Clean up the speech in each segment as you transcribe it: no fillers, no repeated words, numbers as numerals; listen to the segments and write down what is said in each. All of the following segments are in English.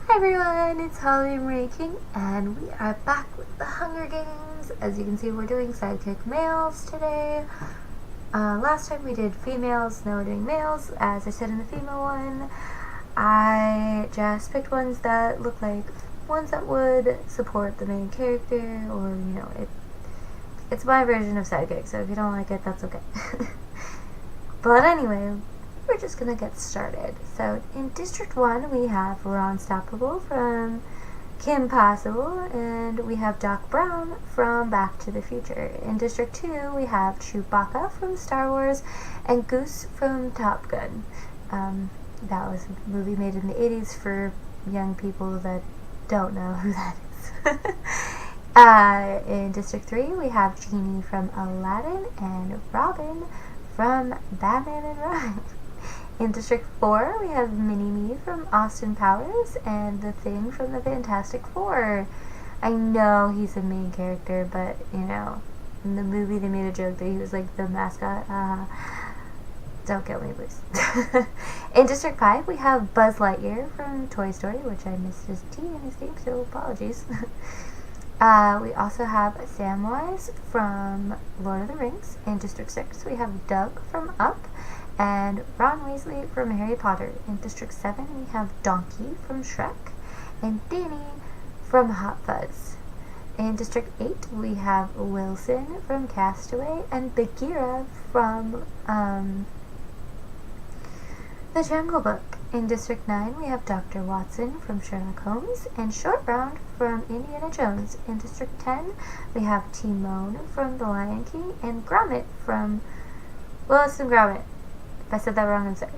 Hi everyone, it's Holly Making, and we are back with the Hunger Games. As you can see, we're doing sidekick males today. Last time we did females, now we're doing males. As I said in the female one, I just picked ones that look like ones that would support the main character, or it's my version of sidekick, so if you don't like it, that's okay. But anyway, we're just gonna get started. So in District 1 we have We're Unstoppable from Kim Possible, and we have Doc Brown from Back to the Future. In District 2 we have Chewbacca from Star Wars and Goose from Top Gun. That was a movie made in the 80s for young people that don't know who that is. In District 3 we have Genie from Aladdin and Robin from Batman and Robin. In District 4, we have Mini-Me from Austin Powers and The Thing from the Fantastic Four. I know he's a main character, but, in the movie they made a joke that he was like the mascot. Don't kill me, please. In District 5, we have Buzz Lightyear from Toy Story, which I missed his T in his name, so apologies. We also have Samwise from Lord of the Rings. In District 6, we have Doug from Up and Ron Weasley from Harry Potter. In District 7, we have Donkey from Shrek and Danny from Hot Fuzz. In District 8, we have Wilson from Castaway and Bagheera from The Jungle Book. In District 9, we have Dr. Watson from Sherlock Holmes and Short Round from Indiana Jones. In District 10, we have Timon from The Lion King and Gromit from Wallace and Gromit. If I said that wrong, I'm sorry.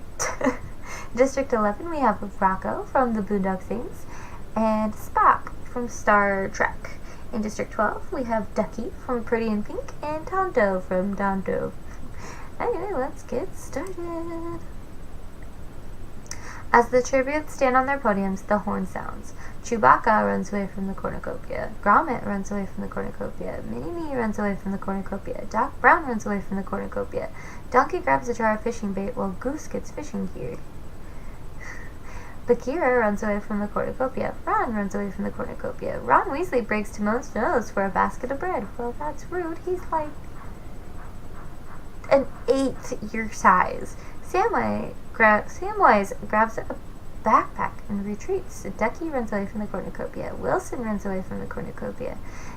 District 11, we have Rocco from The Boondock Saints and Spock from Star Trek. In District 12, we have Ducky from Pretty in Pink and Tonto from Tonto. Anyway, let's get started. As the tributes stand on their podiums, the horn sounds. Chewbacca runs away from the cornucopia. Gromit runs away from the cornucopia. Mini-Me runs away from the cornucopia. Doc Brown runs away from the cornucopia. Donkey grabs a jar of fishing bait while Goose gets fishing gear. Bagheera runs away from the cornucopia. Ron runs away from the cornucopia. Ron Weasley breaks Timon's nose for a basket of bread. Well, that's rude. He's like an eighth your size. Samwise grabs a backpack and retreats. Ducky runs away from the cornucopia. Wilson runs away from the cornucopia.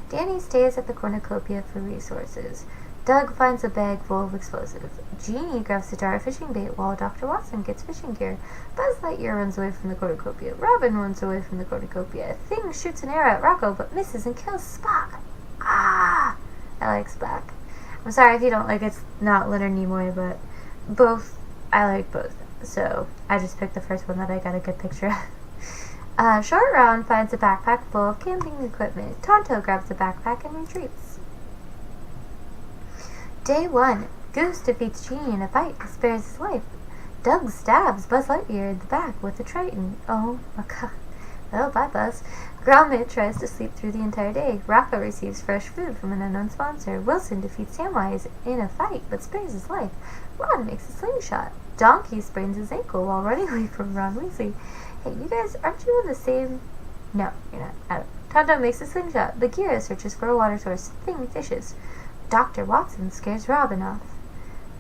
Danny stays at the cornucopia for resources. Doug finds a bag full of explosives. Genie grabs a jar of fishing bait while Dr. Watson gets fishing gear. Buzz Lightyear runs away from the cornucopia. Robin runs away from the cornucopia. Thing shoots an arrow at Rocco but misses and kills Spock. I like Spock. I'm sorry if you don't like it's not Leonard Nimoy, but I like both. So I just picked the first one that I got a good picture of. Short Round finds a backpack full of camping equipment. Tonto grabs the backpack and retreats. Day 1. Goose defeats Genie in a fight and spares his life. Doug stabs Buzz Lightyear in the back with a Triton. Oh my god. Oh, bye Buzz. Gromit tries to sleep through the entire day. Rocco receives fresh food from an unknown sponsor. Wilson defeats Samwise in a fight but spares his life. Ron makes a slingshot. Donkey sprains his ankle while running away from Ron Weasley. Hey, you guys, aren't you in the same... No, you're not. I don't. Tonto makes a slingshot. Bagheera searches for a water source. Thing fishes. Dr. Watson scares Robin off.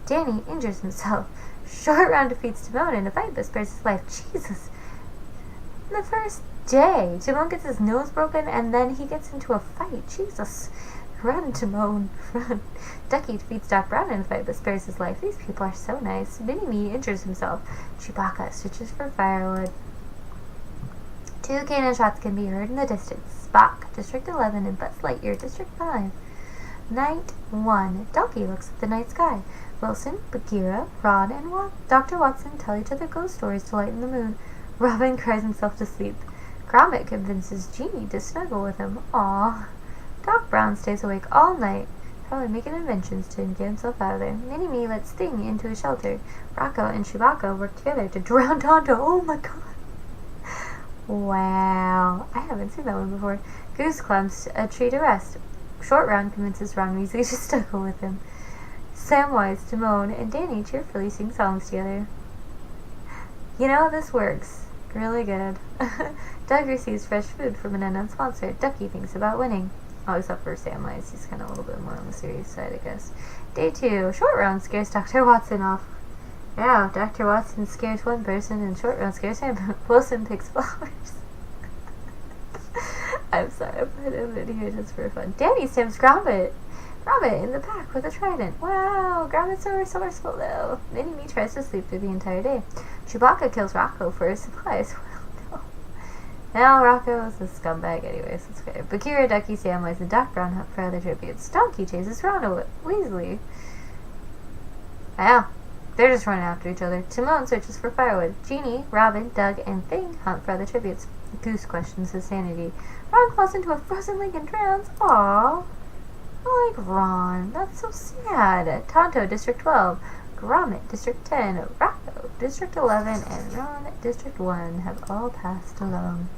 Danny injures himself. Short Round defeats Timon in a fight but spares his life. Jesus. In the first day, Timon gets his nose broken and then he gets into a fight. Jesus. Run, Timon, run. Ducky defeats Doc Brown in a fight but spares his life. These people are so nice. Mini-Me injures himself. Chewbacca searches for firewood. 2 cannon shots can be heard in the distance. Spock, District 11, and Buzz Lightyear, District 5. Night 1. Donkey looks at the night sky. Wilson, Bagheera, Ron, and Dr. Watson tell each other ghost stories to lighten the mood. Robin cries himself to sleep. Gromit convinces Genie to snuggle with him. Aww. Doc Brown stays awake all night, probably making inventions to get himself out of there. Mini-Me lets Thing into a shelter. Rocco and Chewbacca work together to drown Tonto. Oh my god. Wow. I haven't seen that one before. Goose climbs a tree to rest. Short Round convinces Ron Weasley to snuggle with him. Samwise, Timon, and Danny cheerfully sing songs together. You know, this works. Really good. Doug receives fresh food from an unknown sponsor. Ducky thinks about winning. Oh, except for Samwise. He's kind of a little bit more on the serious side, I guess. Day 2. Short round scares Dr. Watson off. Yeah, Dr. Watson scares one person and short round scares him. Wilson picks flowers. I'm sorry, I put him in here just for fun. Danny stabs Gromit. Gromit in the back with a trident. Wow, Gromit's so resourceful though. Mini-Me tries to sleep through the entire day. Chewbacca kills Rocco for his supplies. Well, no. Now Rocco is a scumbag anyways, it's okay. Bagheera, Ducky, Samwise, and Doc Brown hunt for other tributes. Donkey chases Ron Weasley. Wow, they're just running after each other. Timon searches for firewood. Genie, Robin, Doug, and Thing hunt for other tributes. Goose questions his sanity. Ron falls into a frozen lake and drowns. Aww. I like Ron. That's so sad. Tonto, District 12. Gromit, District 10. Rocco, District 11. And Ron, District 1 have all passed along.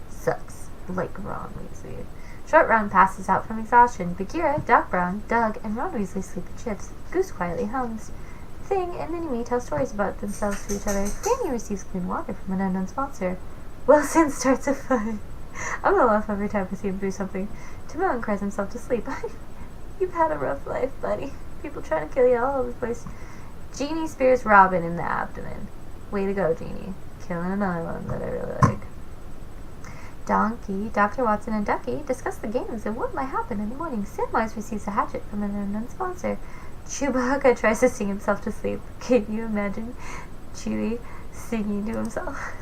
Sucks. Like Ron Weasley. Short Round passes out from exhaustion. Bagheera, Doc Brown, Doug, and Ron Weasley sleep in shifts. Goose quietly hums. Thing and Mini-Me tell stories about themselves to each other. Danny receives clean water from an unknown sponsor. Wilson starts a fight. I'm gonna laugh every time I see him do something. Timon cries himself to sleep. You've had a rough life, buddy. People trying to kill you all over the place. Genie spears Robin in the abdomen. Way to go, Genie. Killing another one that I really like. Donkey, Dr. Watson, and Ducky discuss the games and what might happen in the morning. Samwise receives a hatchet from an unknown sponsor. Chewbacca tries to sing himself to sleep. Can you imagine Chewie singing to himself?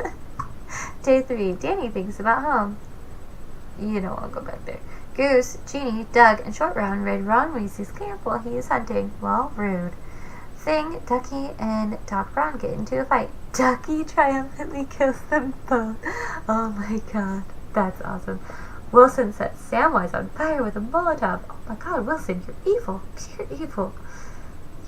Day 3. Danny thinks about home. You know I'll go back there. Goose, Genie, Doug, and Short Round raid Ron Weasley's camp while he is hunting. Well, rude. Thing, Ducky, and Doc Brown get into a fight. Ducky triumphantly kills them both. Oh my god, that's awesome. Wilson sets Samwise on fire with a Molotov. Oh my god, Wilson, you're evil. Pure evil.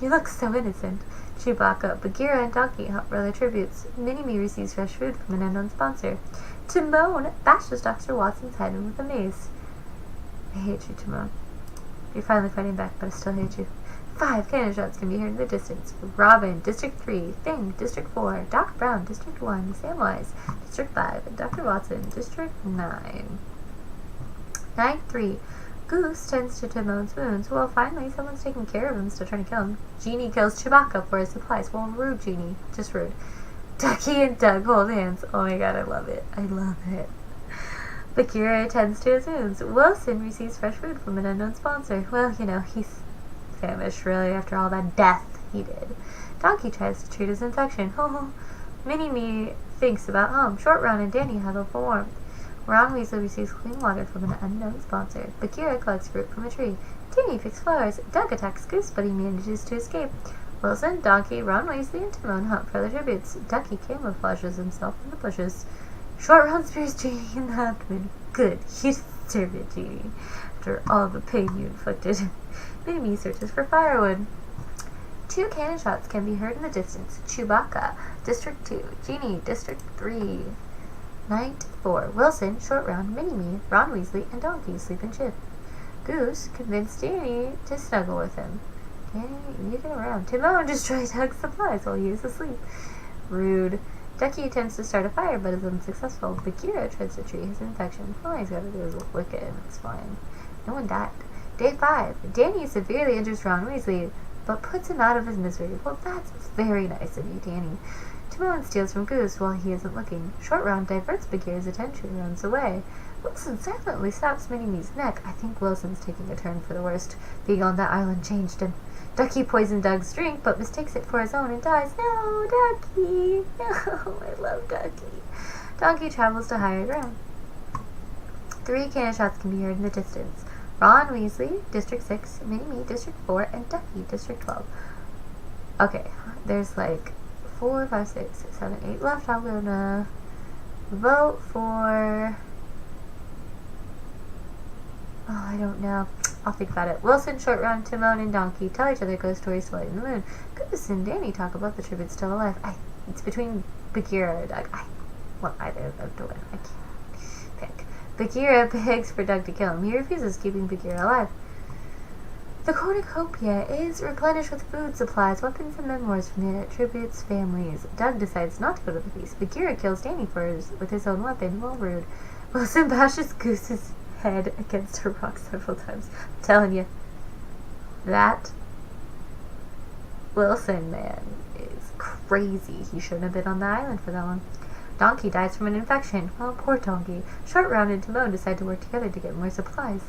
You look so innocent. Chewbacca, Bagheera, and Donkey help for their tributes. Mini-Me receives fresh food from an unknown sponsor. Timon bashes Dr. Watson's head in with a mace. I hate you, Timon. You're finally fighting back, but I still hate you. 5 cannon shots can be heard in the distance. Robin, District 3. Thing, District 4. Doc Brown, District 1. Samwise, District 5. And Dr. Watson, District 9. Night 3. Goose tends to Timon's wounds. Well, finally, someone's taking care of him instead of trying to kill him. Genie kills Chewbacca for his supplies. Well, rude, Genie. Just rude. Ducky and Doug hold hands. Oh my god, I love it. I love it. Bagheera tends to his wounds. Wilson receives fresh food from an unknown sponsor. Well, you know, he's famished, really, after all that death he did. Donkey tries to treat his infection. Oh, Mini-Me thinks about home. Short Round and Danny huddle for warmth. Ron Weasley receives clean water from an unknown sponsor. Bagheera collects fruit from a tree. Danny picks flowers. Doug attacks Goose, but he manages to escape. Wilson, Donkey, Ron Weasley, and Timon hunt for other tributes. Ducky camouflages himself in the bushes. Short Round spears Genie in the abdomen. Good, you deserve it, Genie. After all the pain you inflicted. Mini-Me searches for firewood. 2 cannon shots can be heard in the distance. Chewbacca, District 2. Genie, District 3. Night 4. Wilson, Short Round, Mini-Me, Ron Weasley, and Donkey sleep in shift. Goose convinced Danny to snuggle with him. Danny, you get around. Timon destroys Doug's supplies while he is asleep. Rude. Ducky attempts to start a fire but is unsuccessful. Bagheera tries to treat his infection. All he's got to do is lick it and it's fine. No one died. Day 5. Danny severely injures Ron Weasley but puts him out of his misery. Well, that's very nice of you, Danny. Timon steals from Goose while he isn't looking. Short Round diverts Bagheera's attention and runs away. Wilson silently snaps Mini-Me's neck. I think Wilson's taking a turn for the worst. Being on that island changed him. Ducky poisoned Doug's drink, but mistakes it for his own and dies. No, Ducky! No, I love Ducky. Donkey travels to higher ground. 3 cannon shots can be heard in the distance. Ron Weasley, District 6, Mini-Me, District 4, and Ducky, District 12. Okay, there's like 4, 5, 6, 7, 8 left. I'm gonna vote for... Oh, I don't know. I'll think about it. Wilson, Short Round, Timon, and Donkey tell each other ghost stories to lighten the moon. Goose and Danny talk about the tribute still alive. It's between Bagheera and Doug. I want either of them to win. I can't pick. Bagheera begs for Doug to kill him. He refuses, keeping Bagheera alive. The cornucopia is replenished with food supplies, weapons, and memoirs from the tributes' families. Doug decides not to go to the feast. Bagheera kills Danny with his own weapon. Well, rude. Wilson bashes Goose's head against a rock several times. I'm telling you, that Wilson man is crazy. He shouldn't have been on the island for that long. Donkey dies from an infection. Oh, poor Donkey. Short Round and Timon decide to work together to get more supplies.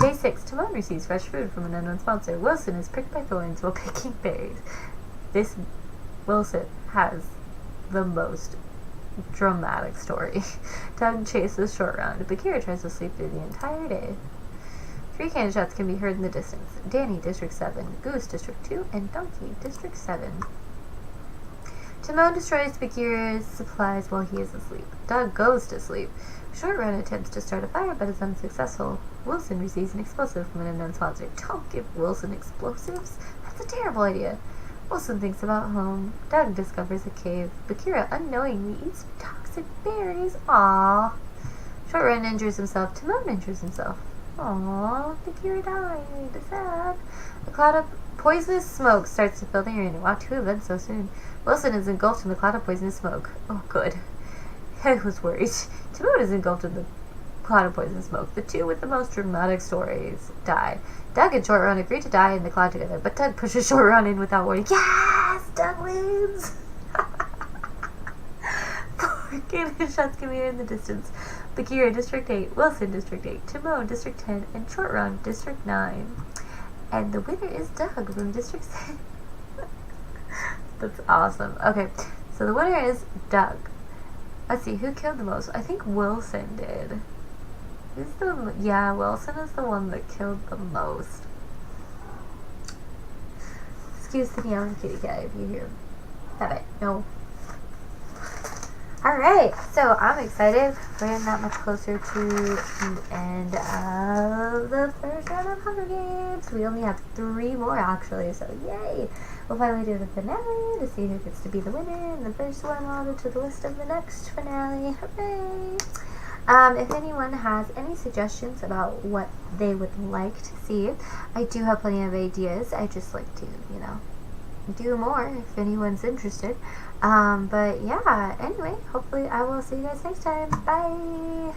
Day 6. Timon receives fresh food from an unknown sponsor. Wilson is pricked by thorns while picking berries. This Wilson has the most dramatic story. Doug chases Short Round. Bagheera tries to sleep through the entire day. 3 cannon shots can be heard in the distance. Danny, District 7. Goose, District 2. And Donkey, District 7. Timon destroys Bagheera's supplies while he is asleep. Doug goes to sleep. Short Round attempts to start a fire but is unsuccessful. Wilson receives an explosive from an unknown sponsor. Don't give Wilson explosives. That's a terrible idea. Wilson thinks about home. Doug discovers a cave. Bagheera unknowingly eats toxic berries. Aww. Short Round injures himself. Timon injures himself. Aww. Bagheera died. Sad. A cloud of poisonous smoke starts to fill the air. Wow, 2 events so soon. Wilson is engulfed in the cloud of poisonous smoke. Oh, good. I was worried. Timon is engulfed in the cloud of poisonous smoke. The 2 with the most dramatic stories die. Doug and Short Round agree to die in the cloud together, but Doug pushes Short Round in without warning. Yes! Doug wins! 4 cannon shots can be heard in the distance. Bagheera, District 8. Wilson, District 8. Timon, District 10. And Short Round, District 9. And the winner is Doug from District 6. That's awesome. Okay, so the winner is Doug. Let's see, who killed the most? I think Wilson did. Yeah, Wilson is the one that killed the most. Excuse the meowing kitty cat if you hear. Have it. No. Alright, so I'm excited. We're getting that much closer to the end of the first round of Hunger Games. We only have 3 more actually, so yay! We'll finally do the finale to see who gets to be the winner, and the first one added to the list of the next finale. Hooray! If anyone has any suggestions about what they would like to see, I do have plenty of ideas. I just like to, do more if anyone's interested. But yeah, anyway, hopefully I will see you guys next time. Bye!